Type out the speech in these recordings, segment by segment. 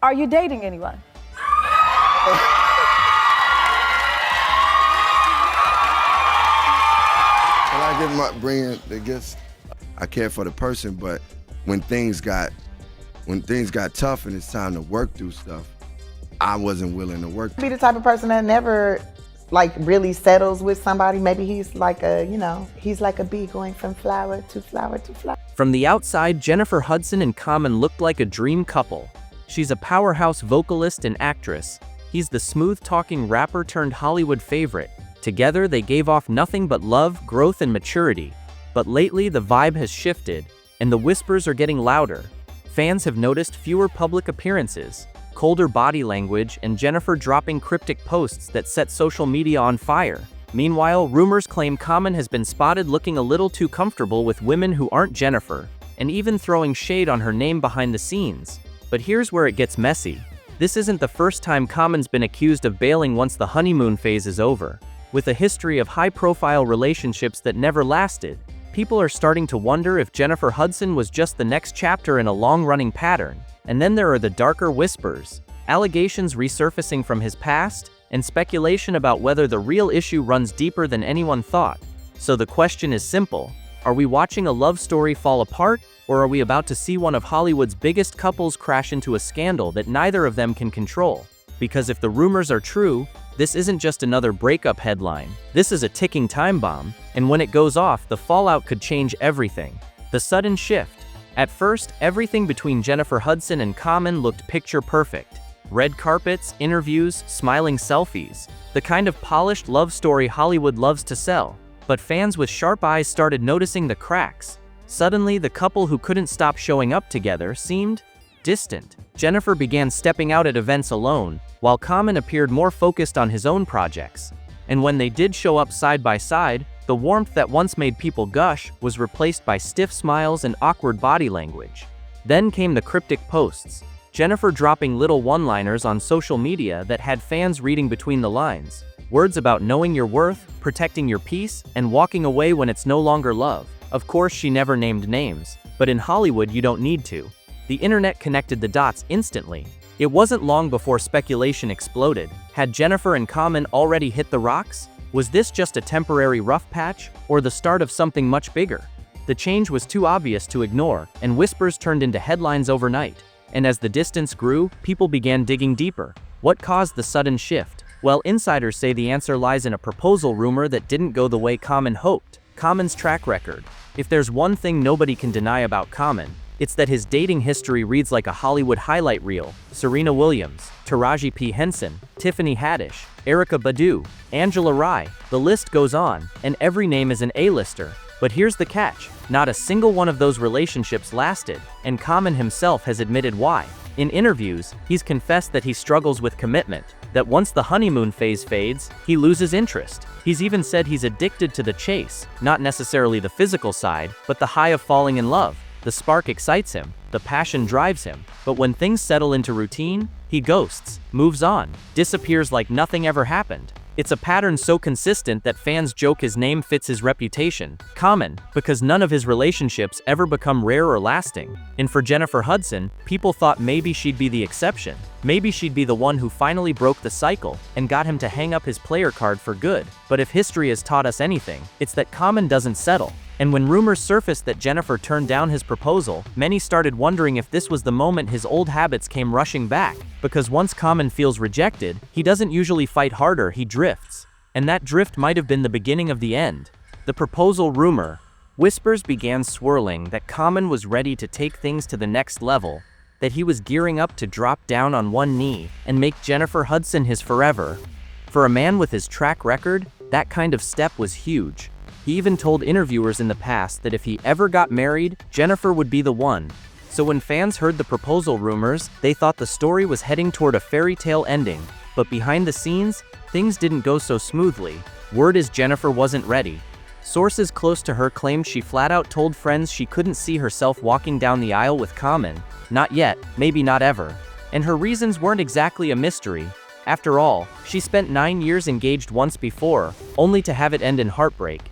Are you dating anyone? When I get bring the gifts, I care for the person, but when things got tough and it's time to work through stuff, I wasn't willing to work. Be the type of person that never really settles with somebody. Maybe he's like a, he's like a bee going from flower to flower to flower. From the outside, Jennifer Hudson and Common looked like a dream couple. She's a powerhouse vocalist and actress. He's the smooth-talking rapper turned Hollywood favorite. Together, they gave off nothing but love, growth, and maturity. But lately, the vibe has shifted, and the whispers are getting louder. Fans have noticed fewer public appearances, colder body language, and Jennifer dropping cryptic posts that set social media on fire. Meanwhile, rumors claim Common has been spotted looking a little too comfortable with women who aren't Jennifer, and even throwing shade on her name behind the scenes. But here's where it gets messy. This isn't the first time Common's been accused of bailing once the honeymoon phase is over. With a history of high-profile relationships that never lasted, people are starting to wonder if Jennifer Hudson was just the next chapter in a long-running pattern. And then there are the darker whispers, allegations resurfacing from his past, and speculation about whether the real issue runs deeper than anyone thought. So the question is simple: are we watching a love story fall apart, or are we about to see one of Hollywood's biggest couples crash into a scandal that neither of them can control? Because if the rumors are true, this isn't just another breakup headline. This is a ticking time bomb, and when it goes off, the fallout could change everything. The sudden shift. At first, everything between Jennifer Hudson and Common looked picture perfect. Red carpets, interviews, smiling selfies. The kind of polished love story Hollywood loves to sell. But fans with sharp eyes started noticing the cracks. Suddenly, the couple who couldn't stop showing up together seemed distant. Jennifer began stepping out at events alone, while Common appeared more focused on his own projects. And when they did show up side by side, the warmth that once made people gush was replaced by stiff smiles and awkward body language. Then came the cryptic posts, Jennifer dropping little one-liners on social media that had fans reading between the lines. Words about knowing your worth, protecting your peace, and walking away when it's no longer love. Of course, she never named names, but in Hollywood you don't need to. The internet connected the dots instantly. It wasn't long before speculation exploded. Had Jennifer and Common already hit the rocks? Was this just a temporary rough patch, or the start of something much bigger? The change was too obvious to ignore, and whispers turned into headlines overnight. And as the distance grew, people began digging deeper. What caused the sudden shift? Well, insiders say the answer lies in a proposal rumor that didn't go the way Common hoped. Common's track record. If there's one thing nobody can deny about Common, it's that his dating history reads like a Hollywood highlight reel. Serena Williams, Taraji P. Henson, Tiffany Haddish, Erykah Badu, Angela Rye, the list goes on, and every name is an A-lister. But here's the catch: not a single one of those relationships lasted, and Common himself has admitted why. In interviews, he's confessed that he struggles with commitment, that once the honeymoon phase fades, he loses interest. He's even said he's addicted to the chase, not necessarily the physical side, but the high of falling in love. The spark excites him, the passion drives him, but when things settle into routine, he ghosts, moves on, disappears like nothing ever happened. It's a pattern so consistent that fans joke his name fits his reputation, Common, because none of his relationships ever become rare or lasting. And for Jennifer Hudson, people thought maybe she'd be the exception. Maybe she'd be the one who finally broke the cycle and got him to hang up his player card for good. But if history has taught us anything, it's that Common doesn't settle. And when rumors surfaced that Jennifer turned down his proposal, many started wondering if this was the moment his old habits came rushing back. Because once Common feels rejected, he doesn't usually fight harder, he drifts. And that drift might have been the beginning of the end. The proposal rumor. Whispers began swirling that Common was ready to take things to the next level, that he was gearing up to drop down on one knee and make Jennifer Hudson his forever. For a man with his track record, that kind of step was huge. He even told interviewers in the past that if he ever got married, Jennifer would be the one. So when fans heard the proposal rumors, they thought the story was heading toward a fairy tale ending. But behind the scenes, things didn't go so smoothly. Word is Jennifer wasn't ready. Sources close to her claimed she flat out told friends she couldn't see herself walking down the aisle with Common. Not yet, maybe not ever. And her reasons weren't exactly a mystery. After all, she spent 9 years engaged once before, only to have it end in heartbreak.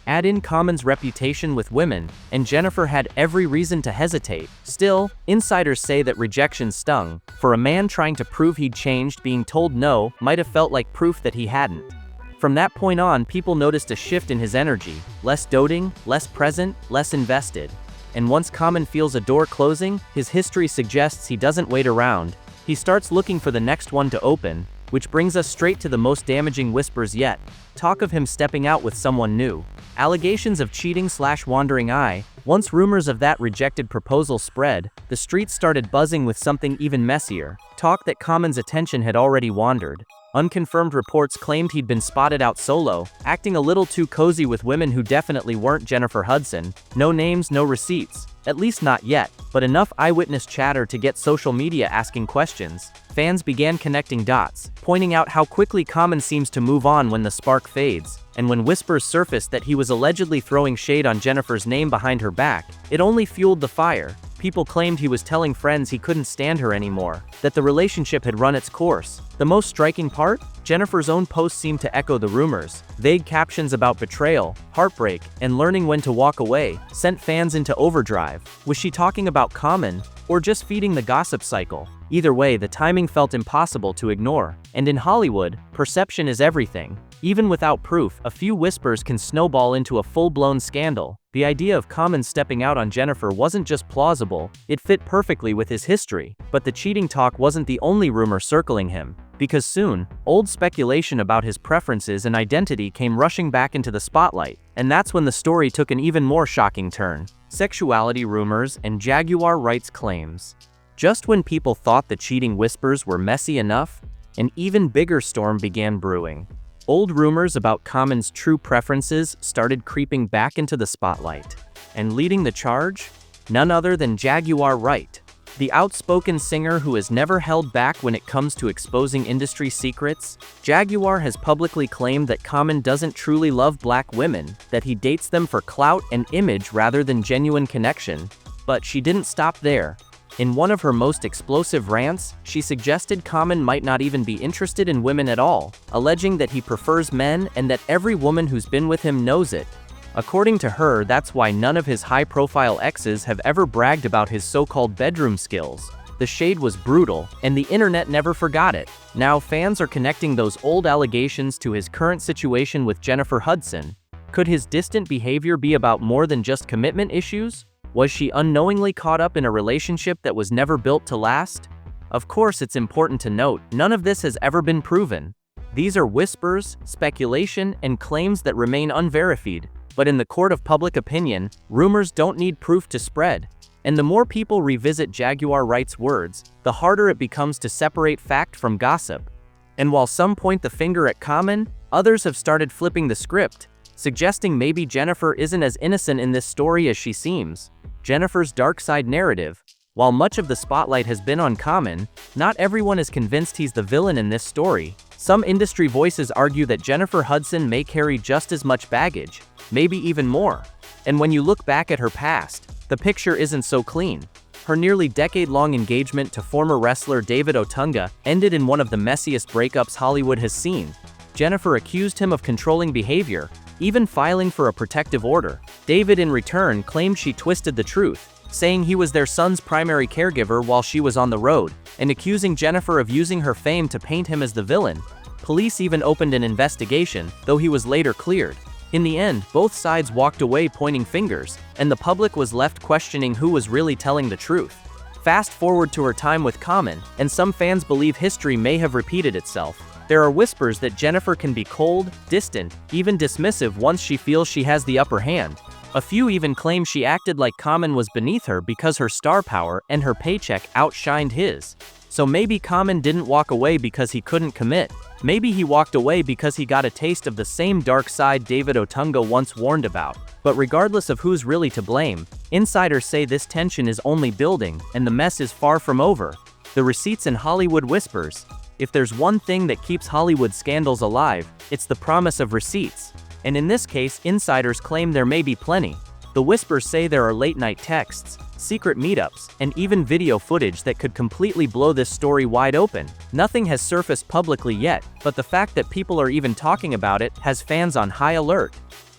Add in Common's reputation with women, and Jennifer had every reason to hesitate. Still, insiders say that rejection stung. For a man trying to prove he'd changed, being told no might have felt like proof that he hadn't. From that point on, people noticed a shift in his energy, less doting, less present, less invested. And once Common feels a door closing, his history suggests he doesn't wait around. He starts looking for the next one to open, which brings us straight to the most damaging whispers yet. Talk of him stepping out with someone new. Allegations of cheating/wandering eye. Once rumors of that rejected proposal spread, the streets started buzzing with something even messier. Talk that Common's attention had already wandered. Unconfirmed reports claimed he'd been spotted out solo, acting a little too cozy with women who definitely weren't Jennifer Hudson. No names, no receipts. At least not yet, but enough eyewitness chatter to get social media asking questions. Fans began connecting dots, pointing out how quickly Common seems to move on when the spark fades. And when whispers surfaced that he was allegedly throwing shade on Jennifer's name behind her back, it only fueled the fire. People claimed he was telling friends he couldn't stand her anymore, that the relationship had run its course. The most striking part? Jennifer's own posts seemed to echo the rumors. Vague captions about betrayal, heartbreak, and learning when to walk away sent fans into overdrive. Was she talking about Common, or just feeding the gossip cycle? Either way, the timing felt impossible to ignore. And in Hollywood, perception is everything. Even without proof, a few whispers can snowball into a full-blown scandal. The idea of Common stepping out on Jennifer wasn't just plausible, it fit perfectly with his history. But the cheating talk wasn't the only rumor circling him. Because soon, old speculation about his preferences and identity came rushing back into the spotlight. And that's when the story took an even more shocking turn. Sexuality rumors and Jaguar Wright's claims. Just when people thought the cheating whispers were messy enough, an even bigger storm began brewing. Old rumors about Common's true preferences started creeping back into the spotlight. And leading the charge? None other than Jaguar Wright. The outspoken singer who has never held back when it comes to exposing industry secrets. Jaguar has publicly claimed that Common doesn't truly love black women, that he dates them for clout and image rather than genuine connection. But she didn't stop there. In one of her most explosive rants, she suggested Common might not even be interested in women at all, alleging that he prefers men and that every woman who's been with him knows it. According to her, that's why none of his high-profile exes have ever bragged about his so-called bedroom skills. The shade was brutal, and the internet never forgot it. Now fans are connecting those old allegations to his current situation with Jennifer Hudson. Could his distant behavior be about more than just commitment issues? Was she unknowingly caught up in a relationship that was never built to last? Of course, it's important to note, none of this has ever been proven. These are whispers, speculation, and claims that remain unverified. But in the court of public opinion, rumors don't need proof to spread. And the more people revisit Jaguar Wright's words, the harder it becomes to separate fact from gossip. And while some point the finger at Common, others have started flipping the script, suggesting maybe Jennifer isn't as innocent in this story as she seems. Jennifer's dark side narrative. While much of the spotlight has been on Common, not everyone is convinced he's the villain in this story. Some industry voices argue that Jennifer Hudson may carry just as much baggage, maybe even more. And when you look back at her past, the picture isn't so clean. Her nearly decade-long engagement to former wrestler David Otunga ended in one of the messiest breakups Hollywood has seen. Jennifer accused him of controlling behavior, even filing for a protective order. David in return claimed she twisted the truth, saying he was their son's primary caregiver while she was on the road, and accusing Jennifer of using her fame to paint him as the villain. Police even opened an investigation, though he was later cleared. In the end, both sides walked away pointing fingers, and the public was left questioning who was really telling the truth. Fast forward to her time with Common, and some fans believe history may have repeated itself. There are whispers that Jennifer can be cold, distant, even dismissive once she feels she has the upper hand. A few even claim she acted like Common was beneath her because her star power and her paycheck outshined his. So maybe Common didn't walk away because he couldn't commit. Maybe he walked away because he got a taste of the same dark side David Otunga once warned about. But regardless of who's really to blame, insiders say this tension is only building and the mess is far from over. The receipts and Hollywood whispers. If there's one thing that keeps Hollywood scandals alive, it's the promise of receipts. And in this case, insiders claim there may be plenty. The whispers say there are late-night texts, secret meetups, and even video footage that could completely blow this story wide open. Nothing has surfaced publicly yet, but the fact that people are even talking about it has fans on high alert.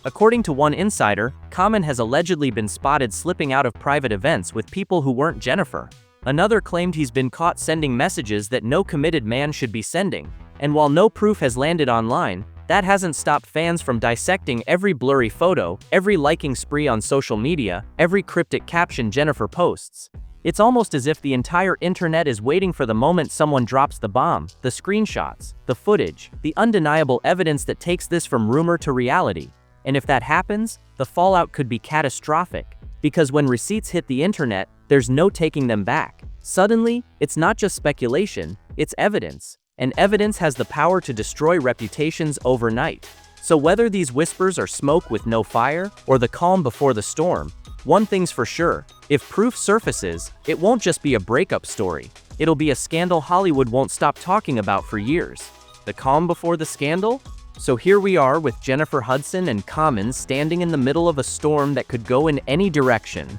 According to one insider, Common has allegedly been spotted slipping out of private events with people who weren't Jennifer. Another claimed he's been caught sending messages that no committed man should be sending. And while no proof has landed online, that hasn't stopped fans from dissecting every blurry photo, every liking spree on social media, every cryptic caption Jennifer posts. It's almost as if the entire internet is waiting for the moment someone drops the bomb, the screenshots, the footage, the undeniable evidence that takes this from rumor to reality. And if that happens, the fallout could be catastrophic, because when receipts hit the internet, there's no taking them back. Suddenly, it's not just speculation, it's evidence. And evidence has the power to destroy reputations overnight. So whether these whispers are smoke with no fire, or the calm before the storm, one thing's for sure, if proof surfaces, it won't just be a breakup story. It'll be a scandal Hollywood won't stop talking about for years. The calm before the scandal? So here we are with Jennifer Hudson and Common standing in the middle of a storm that could go in any direction.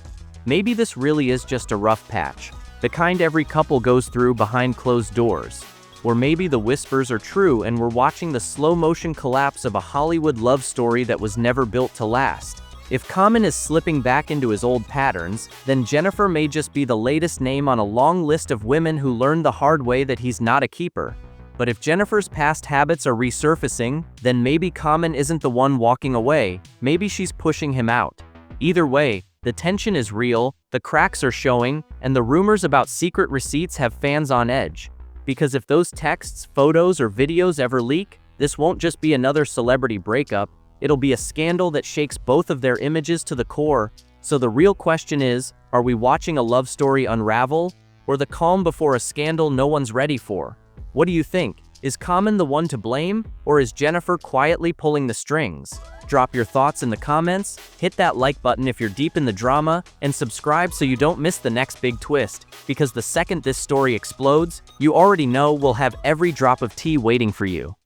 Maybe this really is just a rough patch, the kind every couple goes through behind closed doors. Or maybe the whispers are true and we're watching the slow-motion collapse of a Hollywood love story that was never built to last. If Common is slipping back into his old patterns, then Jennifer may just be the latest name on a long list of women who learned the hard way that he's not a keeper. But if Jennifer's past habits are resurfacing, then maybe Common isn't the one walking away, maybe she's pushing him out. Either way, the tension is real, the cracks are showing, and the rumors about secret receipts have fans on edge. Because if those texts, photos, or videos ever leak, this won't just be another celebrity breakup, it'll be a scandal that shakes both of their images to the core. So the real question is, are we watching a love story unravel, or the calm before a scandal no one's ready for? What do you think? Is Common the one to blame, or is Jennifer quietly pulling the strings? Drop your thoughts in the comments, hit that like button if you're deep in the drama, and subscribe so you don't miss the next big twist, because the second this story explodes, you already know we'll have every drop of tea waiting for you.